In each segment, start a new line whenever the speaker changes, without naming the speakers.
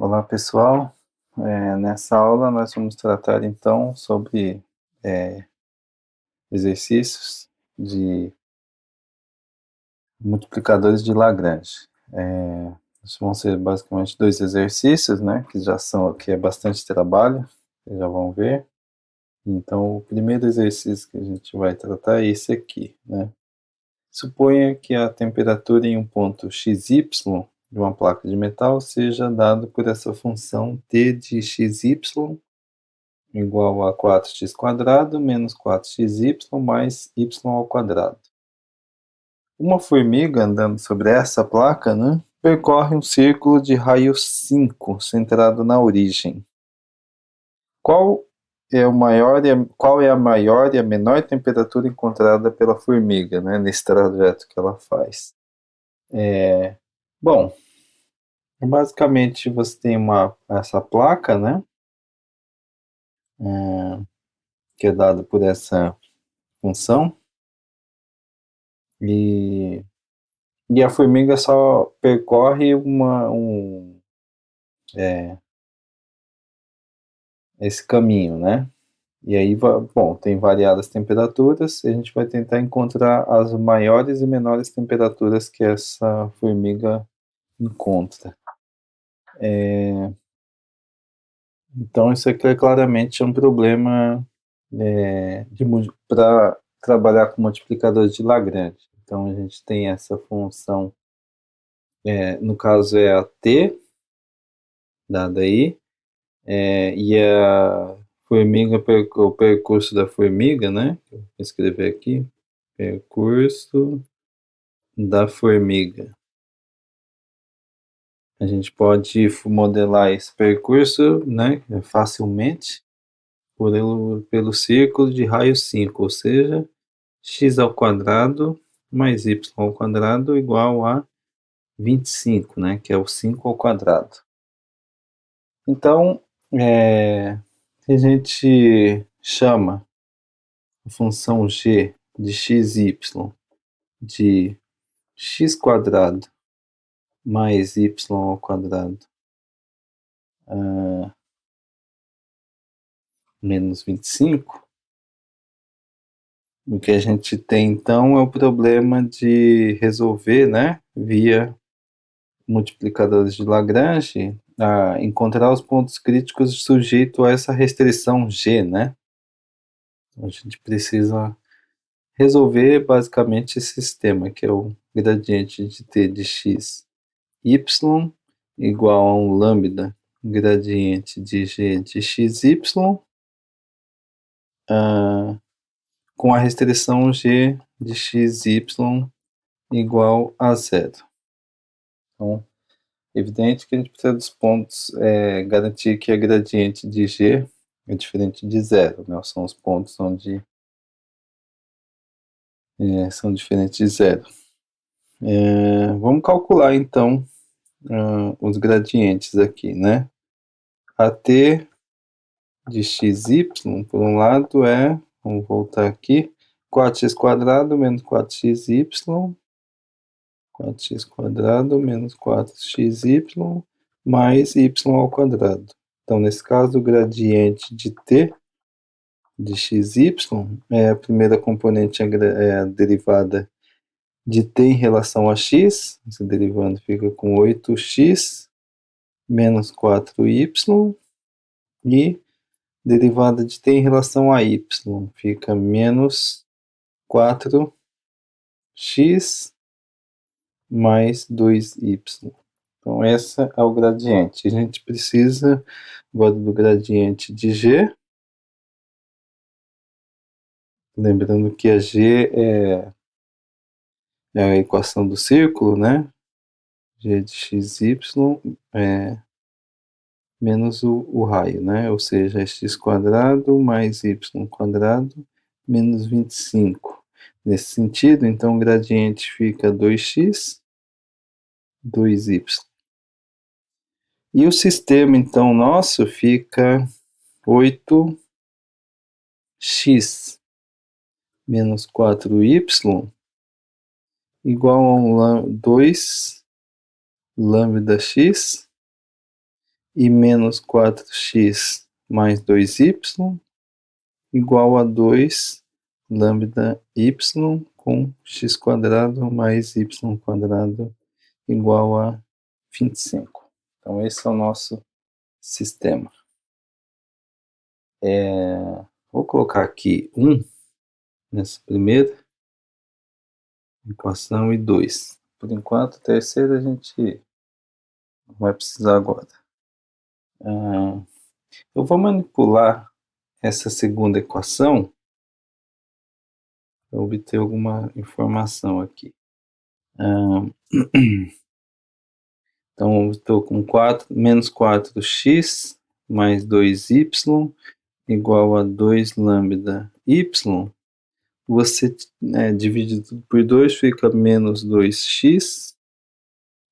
Olá pessoal, nessa aula nós vamos tratar então sobre exercícios de multiplicadores de Lagrange. Esses vão ser basicamente dois exercícios, né, que é bastante trabalho, vocês já vão ver. Então o primeiro exercício que a gente vai tratar é esse aqui, né. Suponha que a temperatura em um ponto xy de uma placa de metal seja dado por essa função t de xy igual a 4x² menos 4xy mais y ao quadrado. Uma formiga andando sobre essa placa, né, percorre um círculo de raio 5 centrado na origem. Qual é a maior e a menor temperatura encontrada pela formiga, né, nesse trajeto que ela faz? Bom, basicamente você tem essa placa, né, que é dada por essa função, e a formiga só percorre esse caminho, né? E aí, bom, tem variadas temperaturas, e a gente vai tentar encontrar as maiores e menores temperaturas que essa formiga encontra. Então, isso aqui é claramente um problema para trabalhar com multiplicadores de Lagrange. Então, a gente tem essa função, no caso é a t, dada aí, e o percurso da formiga, né? Vou escrever aqui, percurso da formiga. A gente pode modelar esse percurso, né, facilmente pelo círculo de raio 5, ou seja, x² mais y² igual a 25, né, que é o 5². Então, a gente chama a função g de xy de x² mais y² menos 25, o que a gente tem então é o problema de resolver, né, via multiplicadores de Lagrange, encontrar os pontos críticos sujeitos a essa restrição g, né. A gente precisa resolver basicamente esse sistema, que é o gradiente de t de x y igual a um lambda gradiente de g de xy com a restrição g de xy igual a zero. Então, é evidente que a gente precisa dos pontos, garantir que a gradiente de g é diferente de zero, né? São os pontos onde são diferentes de zero. Vamos calcular então os gradientes aqui, né? A t de xy, por um lado, vamos voltar aqui, 4x² menos 4xy, 4x² menos 4xy, mais y². Então, nesse caso, o gradiente de t de xy a primeira componente é a derivada de t em relação a x, esse derivando fica com 8x menos 4y, e derivada de t em relação a y fica menos 4x mais 2y. Então, esse é o gradiente. A gente precisa agora do gradiente de g, lembrando que a g é a equação do círculo, né? G de xy menos o raio, né? Ou seja, x² mais y² menos 25. Nesse sentido, então, o gradiente fica 2x, 2y. E o sistema, então, nosso fica 8x menos 4y igual a 2 lambda x e menos 4x mais 2y igual a 2 lambda y com x quadrado mais y quadrado igual a 25. Então, esse é o nosso sistema. Vou colocar aqui 1 nessa primeira equação e 2. Por enquanto, a terceira a gente não vai precisar agora. Eu vou manipular essa segunda equação para obter alguma informação aqui. Então, estou com menos 4x mais 2y igual a 2 lambda y. Você divide tudo por 2, fica menos 2x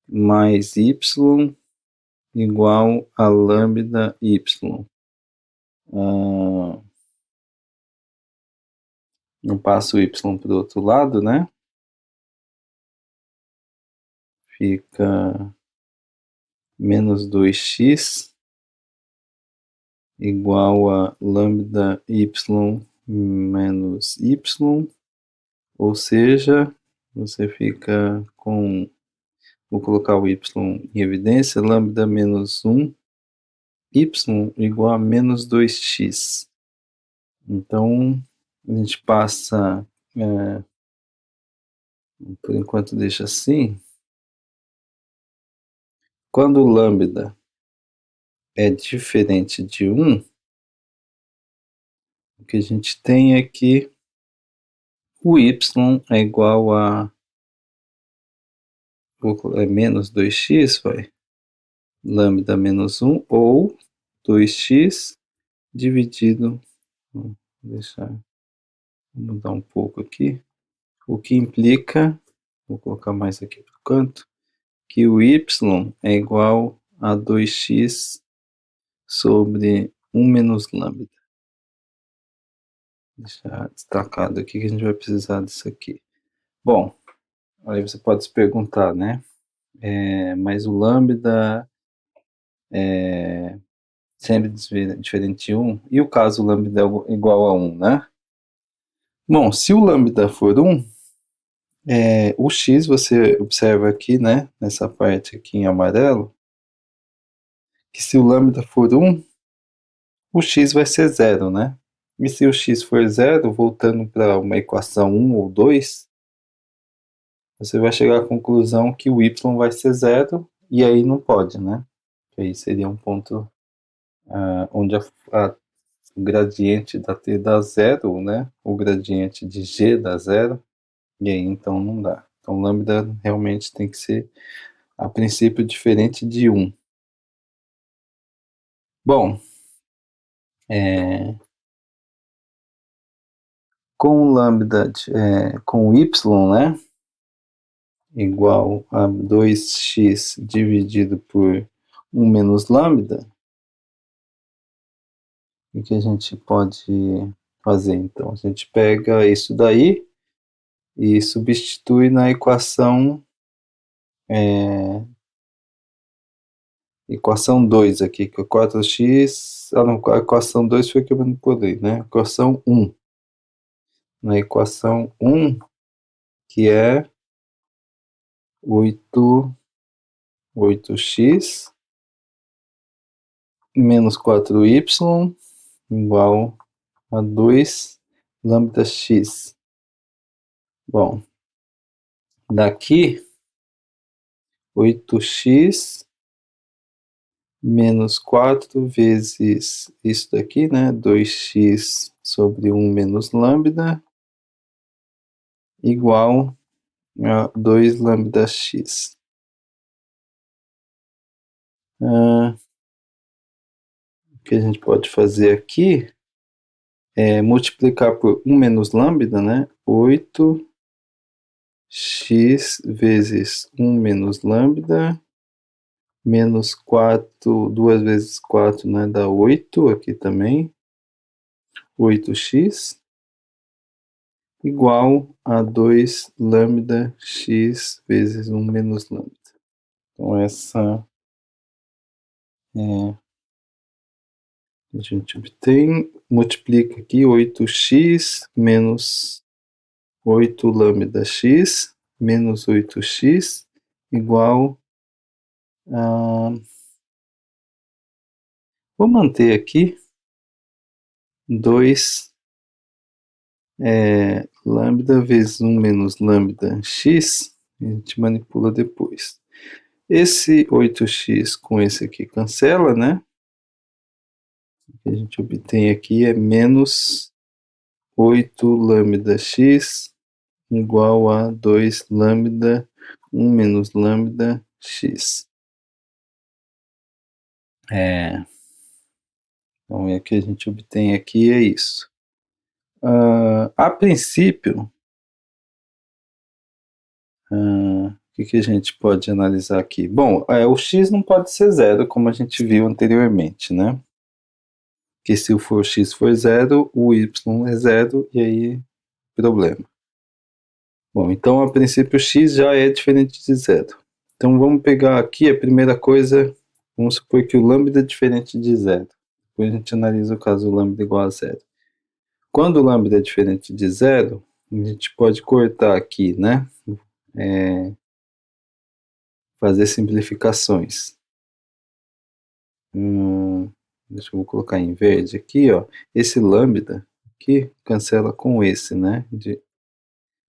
mais y igual a lambda y. Eu passo o y para o outro lado, né? Fica menos 2x igual a lambda y menos y, ou seja, você fica com, vou colocar o y em evidência, lambda menos 1, y igual a menos 2x. Então, a gente passa, por enquanto deixa assim, quando o lambda é diferente de 1, o que a gente tem é que o y é igual a menos 2x, vai, lambda menos 1, ou 2x dividido, vou mudar um pouco aqui, o que implica, vou colocar mais aqui para o canto, que o y é igual a 2x sobre 1 menos lambda. Vou deixar destacado aqui que a gente vai precisar disso aqui. Bom, aí você pode se perguntar, né? Mas o lambda é sempre diferente de 1, e o caso o lambda é igual a 1, né? Bom, se o lambda for 1, o x você observa aqui, né, nessa parte aqui em amarelo, que se o lambda for 1, o x vai ser 0, né? E se o x for 0, voltando para uma equação 1 ou 2, você vai chegar à conclusão que o y vai ser 0, e aí não pode, né? Aí seria um ponto onde o gradiente da t dá 0, né? O gradiente de g dá 0, e aí então não dá. Então lambda realmente tem que ser, a princípio, diferente de 1. Bom, com lambda, com y, né, igual a 2x dividido por 1 menos lambda, o que a gente pode fazer? Então, a gente pega isso daí e substitui na equação 2 aqui, que é 4x, não, a equação 2 foi que eu manipulei, né? Equação 1. Na equação 1, que é 8x menos 4y igual a 2 lambda x. Bom, daqui 8x menos 4 vezes isso daqui, né? 2x sobre 1 menos lambda igual a 2 lambda x. O que a gente pode fazer aqui é multiplicar por 1 menos lambda, né? 8x vezes 1 menos lambda menos 4, 2 vezes 4, né, dá 8 aqui também, 8x, igual a 2 lambda x vezes 1 menos lambda. Então, essa A gente obtém, multiplica aqui 8x menos 8 lambda x menos 8x igual a... Vou manter aqui 2 lambda vezes 1 menos lambda x, a gente manipula depois. Esse 8x com esse aqui cancela, né? O que a gente obtém aqui é menos 8 lambda x igual a 2 lambda 1 menos lambda x. Então, o que a gente obtém aqui é isso. A princípio, o que a gente pode analisar aqui? Bom, o x não pode ser zero, como a gente viu anteriormente, né? Que se o x for zero, o y é zero, e aí, problema. Bom, então a princípio o x já é diferente de zero. Então vamos pegar aqui a primeira coisa, vamos supor que o lambda é diferente de zero. Depois a gente analisa o caso do lambda igual a zero. Quando o lambda é diferente de zero, a gente pode cortar aqui, né? Fazer simplificações. Deixa eu colocar em verde aqui, ó. Esse lambda aqui cancela com esse, né?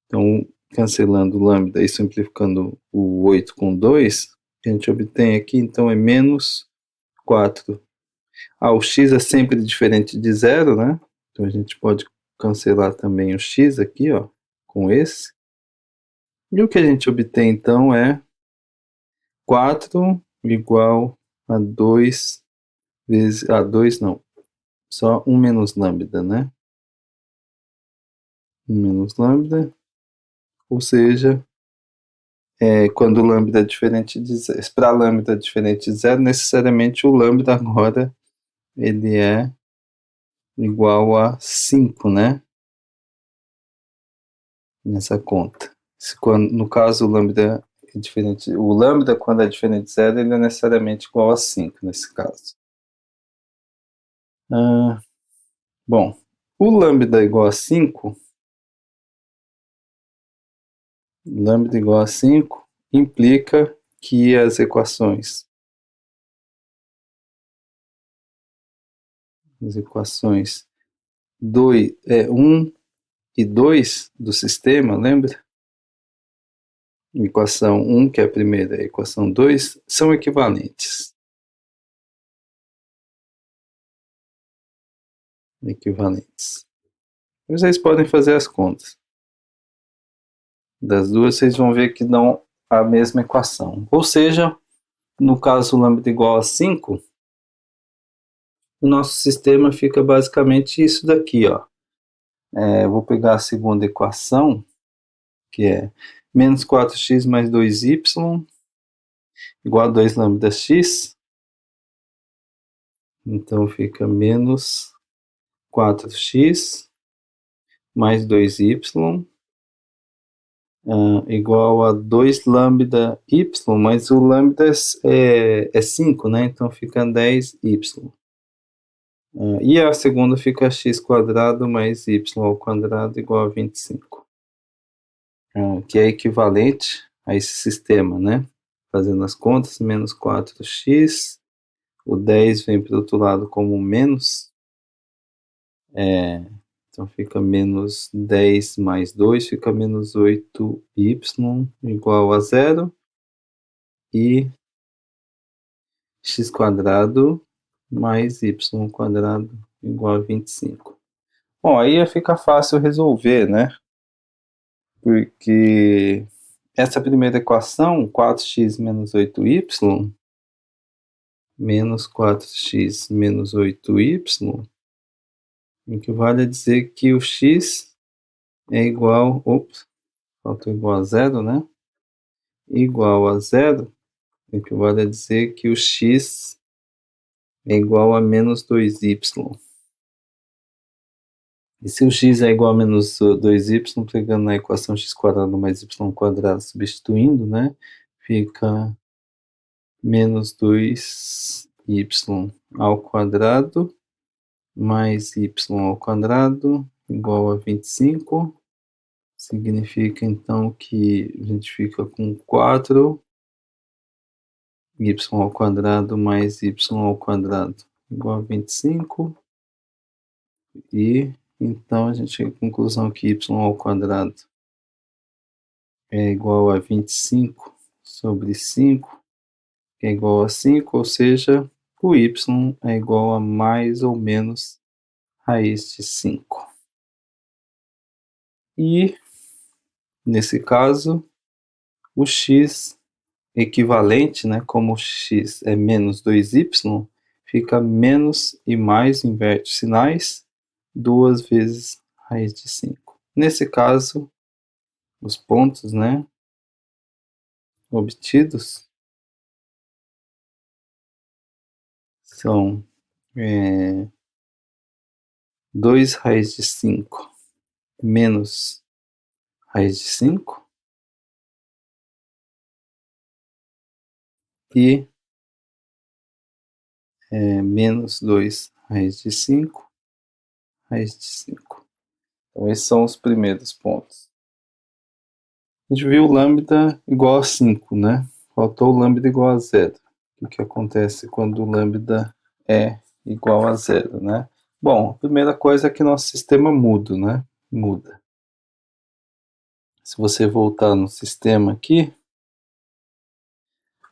Então, cancelando o lambda e simplificando o 8 com 2, a gente obtém aqui, então, é menos 4. O x é sempre diferente de zero, né? Então, a gente pode cancelar também o x aqui, ó, com esse. E o que a gente obtém, então, é 4 igual a 2 vezes... 2 não. Só 1 menos lambda, né? 1 menos lambda. Ou seja, quando o lambda é diferente de zero, para lambda diferente de zero, necessariamente o lambda agora ele é igual a 5, né? Nessa conta. No caso, o lambda é diferente, o lambda quando é diferente de zero, ele é necessariamente igual a 5 nesse caso. Bom, o lambda igual a 5, lambda igual a 5 implica que as equações 1 e 2 do sistema, lembra? Equação 1, que é a primeira, e a equação 2, são equivalentes. Vocês podem fazer as contas. Das duas, vocês vão ver que dão a mesma equação. Ou seja, no caso lambda igual a 5, o nosso sistema fica basicamente isso daqui, ó. Eu vou pegar a segunda equação, que é menos 4x mais 2y igual a 2 lambda x. Então fica menos 4x mais 2y igual a 2 lambda y, mas o lambda é 5, né? Então fica 10y. E a segunda fica x quadrado mais y ao quadrado igual a 25. Que é equivalente a esse sistema, né? Fazendo as contas, menos 4x, o 10 vem para o outro lado como menos, então fica menos 10 mais 2, fica menos 8y igual a 0, e x quadrado mais y quadrado igual a 25. Bom, aí fica fácil resolver, né? Porque essa primeira equação, 4x menos 8y, menos 4x menos 8y, equivale a dizer que o x é igual, faltou igual a 0, né? Igual a 0, equivale a dizer que o x é igual a menos 2y. E se o x é igual a menos 2y, pegando na equação x quadrado mais y quadrado, substituindo, né? Fica menos 2, y ao quadrado mais y ao quadrado igual a 25. Significa então que a gente fica com 4 y ao quadrado mais y ao quadrado igual a 25. E então a gente chega à conclusão que y ao quadrado é igual a 25 sobre 5, que é igual a 5, ou seja, o y é igual a mais ou menos raiz de 5. E, nesse caso, o x equivalente, né, como o x é menos 2y, fica menos e mais, inverte sinais, 2 vezes raiz de 5. Nesse caso, os pontos, né, obtidos são 2 raiz de 5 menos raiz de 5 e menos 2 raiz de 5 raiz de 5. Então, esses são os primeiros pontos. A gente viu lambda igual a 5, né? Faltou lambda igual a 0. O que acontece quando lambda é igual a 0, né? Bom, a primeira coisa é que nosso sistema muda, né? Muda. Se você voltar no sistema aqui,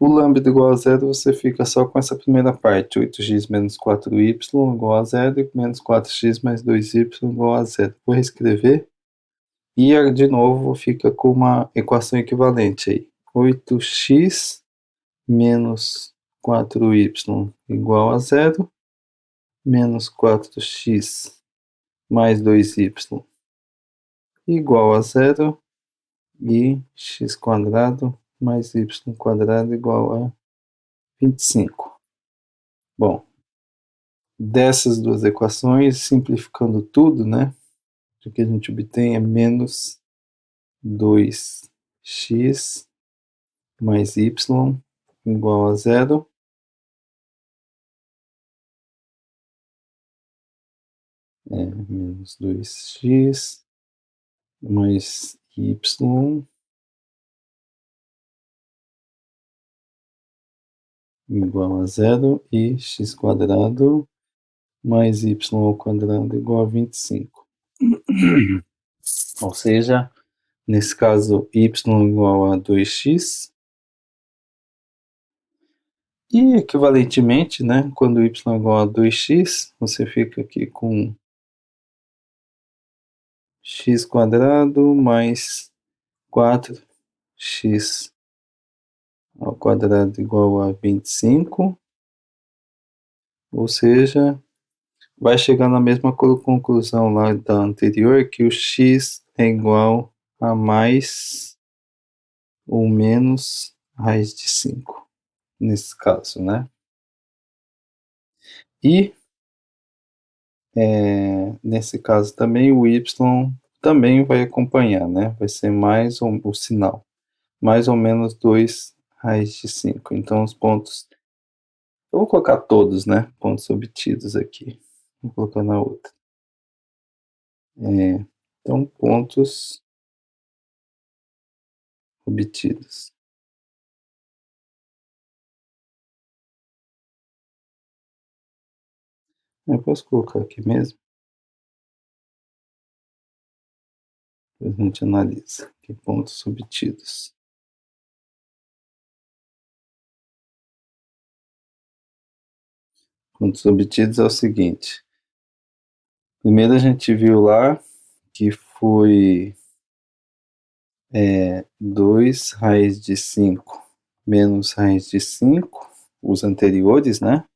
o lambda igual a 0, você fica só com essa primeira parte, 8x menos 4y igual a 0 e menos 4x mais 2y igual a 0. Vou reescrever e, de novo, fica com uma equação equivalente aí. 8x menos 4y igual a 0, menos 4x mais 2y igual a 0 e x quadrado mais y quadrado igual a 25. Bom, dessas duas equações, simplificando tudo, né, o que a gente obtém é menos 2x mais y igual a 0. Menos 2x mais y igual a 0 e x quadrado mais y ao quadrado igual a 25. Ou seja, nesse caso, y igual a 2x. E, equivalentemente, né, quando y é igual a 2x, você fica aqui com x quadrado mais 4x ao quadrado igual a 25. Ou seja, vai chegar na mesma conclusão lá da anterior, que o x é igual a mais ou menos raiz de 5, nesse caso, né? E, nesse caso também, o y também vai acompanhar, né? Vai ser mais o sinal, mais ou menos 2 raiz de 5. Então, os pontos, eu vou colocar todos, né? Pontos obtidos aqui. Vou colocar na outra. Então, pontos obtidos. Eu posso colocar aqui mesmo? Depois a gente analisa. Aqui, pontos obtidos. Pontos obtidos é o seguinte. Primeiro a gente viu lá que foi 2 raiz de 5 menos raiz de 5, os anteriores, né?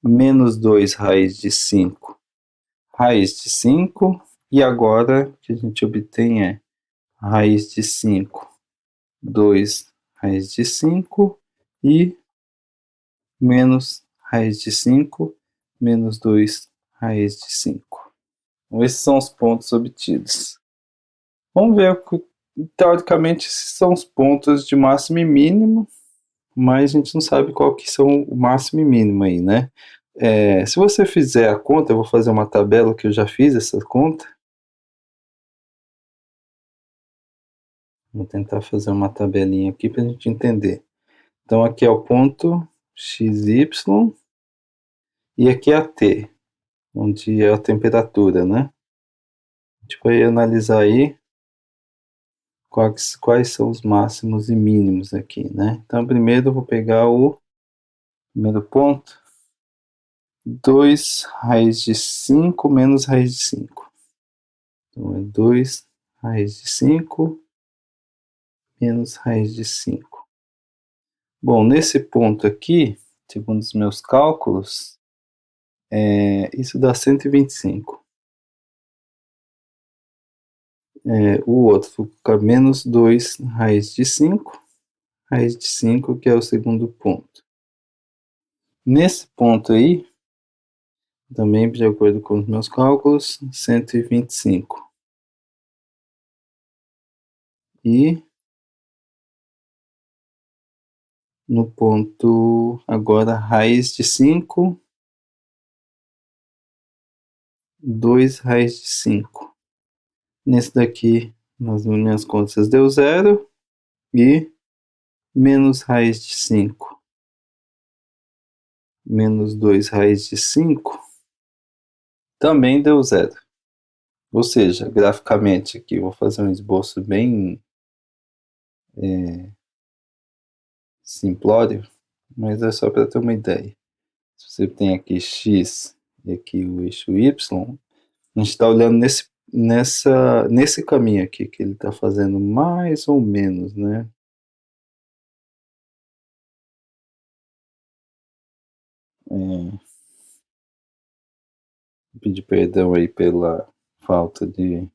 Menos 2 raiz de 5, raiz de 5, e agora o que a gente obtém é raiz de 5, 2 raiz de 5 e menos raiz de 5, menos 2 raiz de 5. Então, esses são os pontos obtidos. Vamos ver, teoricamente, esses são os pontos de máximo e mínimo, mas a gente não sabe qual que são o máximo e mínimo aí, né? Se você fizer a conta, eu vou fazer uma tabela que eu já fiz essa conta. Vou tentar fazer uma tabelinha aqui para a gente entender. Então aqui é o ponto XY e aqui é a T, onde é a temperatura, né? A gente vai analisar aí quais são os máximos e mínimos aqui, né? Então primeiro eu vou pegar o primeiro ponto, 2 raiz de 5 menos raiz de 5. Então é 2 raiz de 5 menos raiz de 5. Bom, nesse ponto aqui, segundo os meus cálculos, isso dá 125. O outro vou colocar menos 2 raiz de 5, que é o segundo ponto. Nesse ponto aí, também de acordo com os meus cálculos, 125. E no ponto agora raiz de 5, 2 raiz de 5. Nesse daqui, nas minhas contas deu 0 e menos raiz de 5 menos 2 raiz de 5 também deu 0. Ou seja, graficamente aqui, vou fazer um esboço bem simplório, mas é só para ter uma ideia. Se você tem aqui x e aqui o eixo y, a gente está olhando nesse caminho aqui, que ele está fazendo mais ou menos, né? Pedir perdão aí pela falta de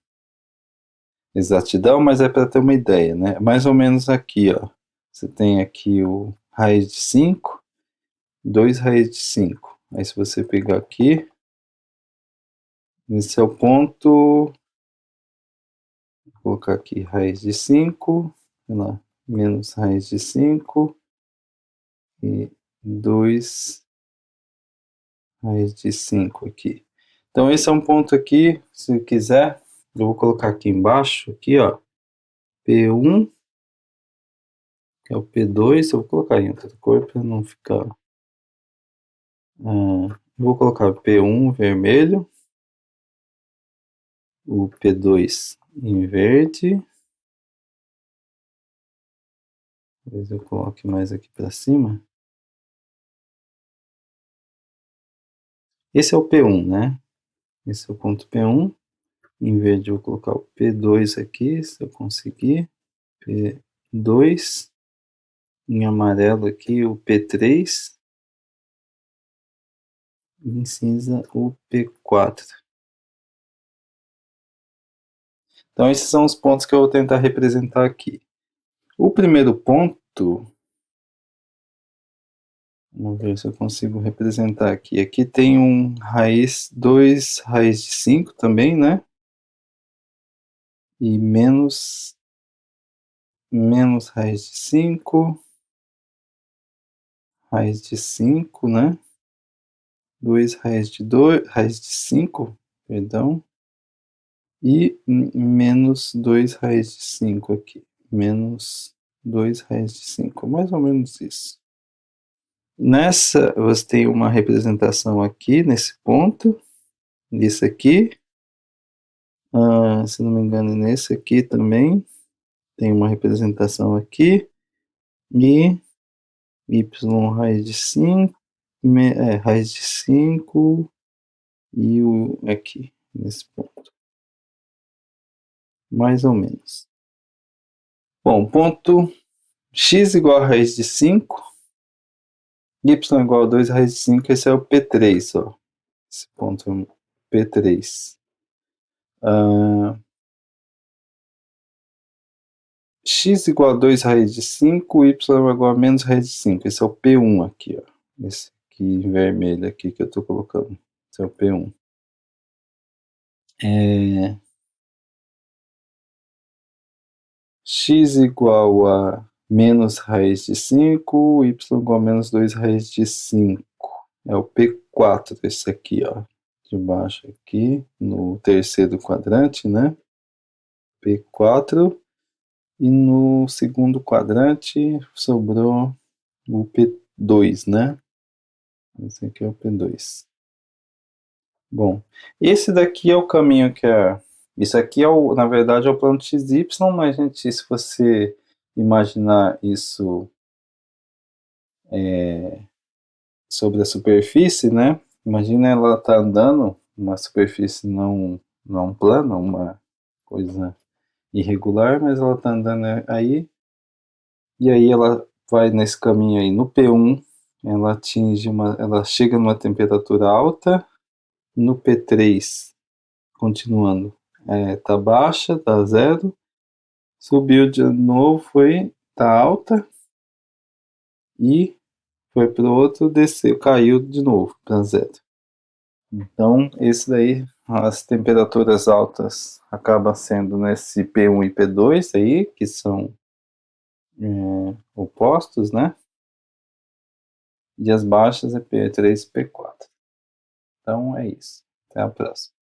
exatidão, mas é para ter uma ideia, né? Mais ou menos aqui, ó. Você tem aqui o raiz de 5, 2 raiz de 5. Aí se você pegar aqui, esse é o ponto, vou colocar aqui raiz de 5, lá, menos raiz de 5 e 2 raiz de 5 aqui. Então esse é um ponto aqui, se quiser, eu vou colocar aqui embaixo, aqui ó, P1, que é o P2, eu vou colocar em outra cor para não ficar... vou colocar o P1 vermelho, o P2 em verde, talvez eu coloque mais aqui para cima. Esse é o P1, né? Esse é o ponto P1. Em verde eu vou colocar o P2 aqui, se eu conseguir. P2. Em amarelo aqui o P3. E em cinza o P4. Então esses são os pontos que eu vou tentar representar aqui. O primeiro ponto, vamos ver se eu consigo representar aqui. Aqui tem um raiz, 2 raiz de 5 também, né? E menos raiz de 5, raiz de 5, né? 2 raiz de 2, raiz de 5, perdão. E menos 2 raiz de 5 aqui. Menos 2 raiz de 5, mais ou menos isso. Nessa, você tem uma representação aqui, nesse ponto, isso aqui, se não me engano, nesse aqui também, tem uma representação aqui, e y raiz de 5, raiz de 5, e o aqui, nesse ponto. Mais ou menos. Bom, ponto x igual a raiz de 5, y igual a 2 raiz de 5, esse é o P3, ó. Esse ponto é o P3. X igual a 2 raiz de 5, y igual a menos raiz de 5. Esse é o P1 aqui, ó. Esse aqui em vermelho aqui que eu estou colocando. Esse é o P1. X igual a menos raiz de 5, y igual a menos 2 raiz de 5. É o P4, esse aqui, ó. De baixo aqui, no terceiro quadrante, né? P4. E no segundo quadrante sobrou o P2, né? Esse aqui é o P2. Bom, esse daqui é o caminho que é... Isso aqui, na verdade, é o plano XY, mas, gente, se você imaginar isso sobre a superfície, né? Imagina ela tá andando, uma superfície não é um plano, uma coisa irregular, mas ela tá andando aí, e aí ela vai nesse caminho aí, no P1, ela chega numa temperatura alta, no P3, continuando, tá baixa, tá zero, subiu de novo, tá alta, e foi para o outro, desceu, caiu de novo para zero. Então, esse daí, as temperaturas altas acabam sendo nesse P1 e P2 aí, que são opostos, né? E as baixas é P3 e P4. Então, é isso. Até a próxima.